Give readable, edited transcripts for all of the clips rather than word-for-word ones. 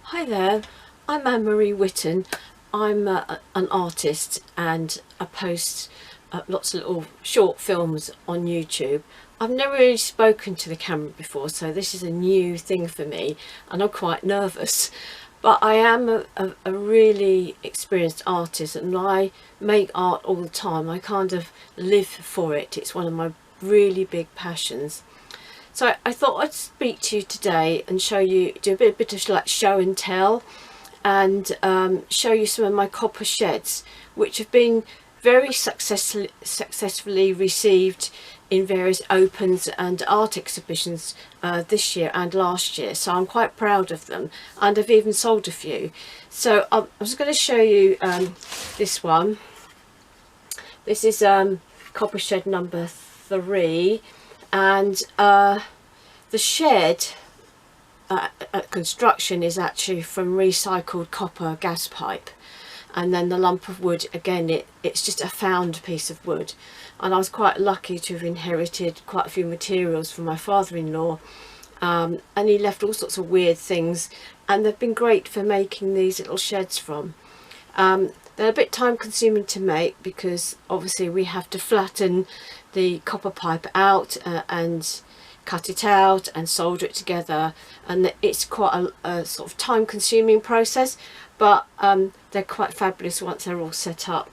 Hi there, I'm Ann Marie Whitton. I'm an artist and I post lots of little short films on YouTube. I've never really spoken to the camera before, so this is a new thing for me and I'm quite nervous. But I am a really experienced artist and I make art all the time. I kind of live for it. It's one of my really big passions. So I thought I'd speak to you today and show you, do a bit of like show and tell, and show you some of my copper sheds, which have been very successfully received in various opens and art exhibitions this year and last year. So I'm quite proud of them, and I've even sold a few. So I was going to show you this one. This is copper shed number 3. And the shed construction is actually from recycled copper gas pipe, and then the lump of wood, again, it's just a found piece of wood, and I was quite lucky to have inherited quite a few materials from my father-in-law, and he left all sorts of weird things, and they've been great for making these little sheds from. They're a bit time consuming to make because obviously we have to flatten the copper pipe out and cut it out and solder it together, and it's quite a sort of time consuming process, but they're quite fabulous once they're all set up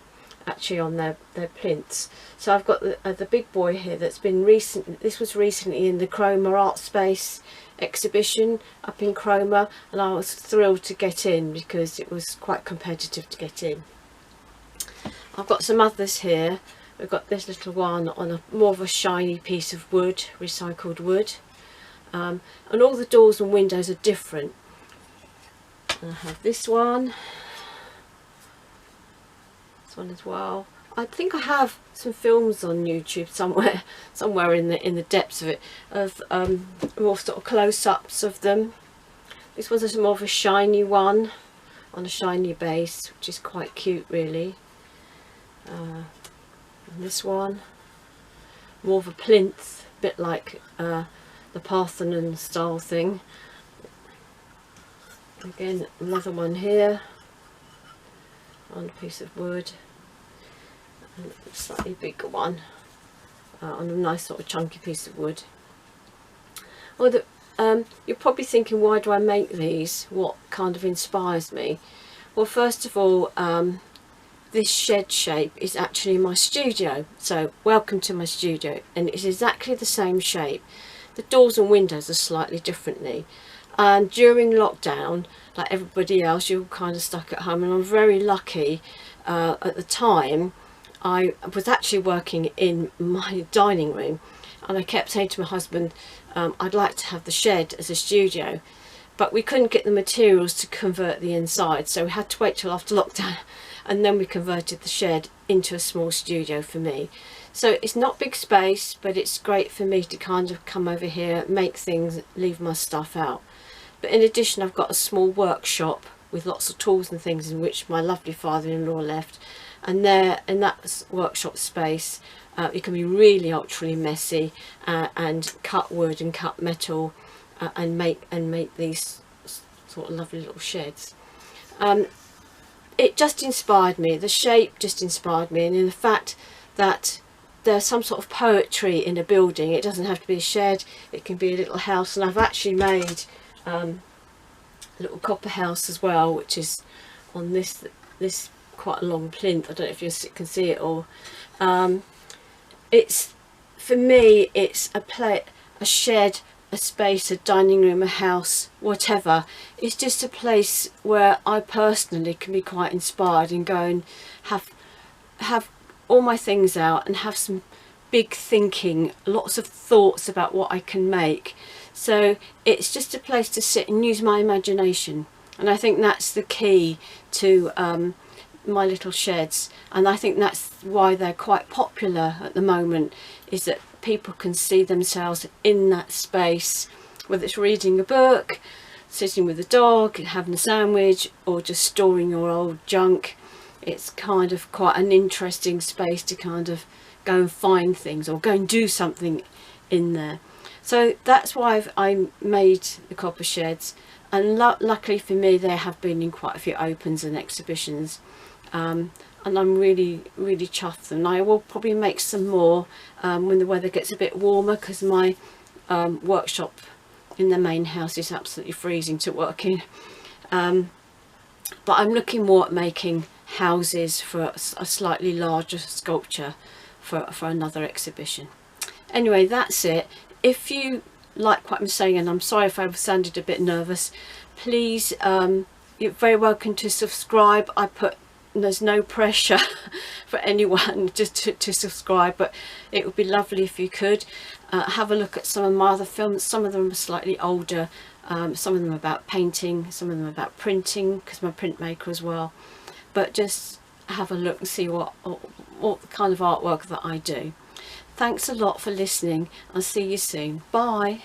actually on their plinths. So I've got the big boy here that's been this was recently in the Chroma Art Space exhibition up in Chroma, and I was thrilled to get in because it was quite competitive to get in. I've got some others here. We've got this little one on a more of a shiny piece of wood, recycled wood, and all the doors and windows are different. And I have this one as well. I think I have some films on YouTube somewhere in the depths of it, of more sort of close-ups of them. This one's more of a shiny one on a shiny base, which is quite cute really. And this one, more of a plinth, a bit like the Parthenon style thing. Again, another one here on a piece of wood, and a slightly bigger one on a nice sort of chunky piece of wood. Well, you're probably thinking, why do I make these? What kind of inspires me? Well, first of all, this shed shape is actually my studio, so welcome to my studio, and it's exactly the same shape. The doors and windows are slightly differently, and during lockdown, like everybody else, you're kind of stuck at home, and I'm very lucky. At the time I was actually working in my dining room, and I kept saying to my husband, I'd like to have the shed as a studio, but we couldn't get the materials to convert the inside, so we had to wait till after lockdown, and then we converted the shed into a small studio for me. So it's not big space, but it's great for me to kind of come over here, make things, leave my stuff out. But in addition, I've got a small workshop with lots of tools and things in which my lovely father-in-law left, and there in that workshop space it can be really ultra messy and cut wood and cut metal and make these sort of lovely little sheds. It just inspired me, the shape just inspired me, and in the fact that there's some sort of poetry in a building. It doesn't have to be a shed, it can be a little house, and I've actually made a little copper house as well, which is on this quite a long plinth. I don't know if you can see it all. It's, for me, it's a shed, a space, a dining room, a house, whatever. It's just a place where I personally can be quite inspired and go and have all my things out and have some big thinking, lots of thoughts about what I can make. So it's just a place to sit and use my imagination, and I think that's the key to my little sheds, and I think that's why they're quite popular at the moment, is that people can see themselves in that space, whether it's reading a book, sitting with a dog, having a sandwich, or just storing your old junk. It's kind of quite an interesting space to kind of go and find things or go and do something in there. So that's why I made the copper sheds, and luckily for me they have been in quite a few opens and exhibitions, and I'm really chuffed. And I will probably make some more when the weather gets a bit warmer, because my workshop in the main house is absolutely freezing to work in. But I'm looking more at making houses for a slightly larger sculpture for another exhibition. Anyway, that's it. If you like what I'm saying, and I'm sorry if I sounded a bit nervous, please, you're very welcome to subscribe. There's no pressure for anyone just to subscribe, but it would be lovely if you could. Have a look at some of my other films. Some of them are slightly older, some of them are about painting, some of them are about printing, because I'm a printmaker as well. But just have a look and see what kind of artwork that I do. Thanks a lot for listening. I'll see you soon. Bye.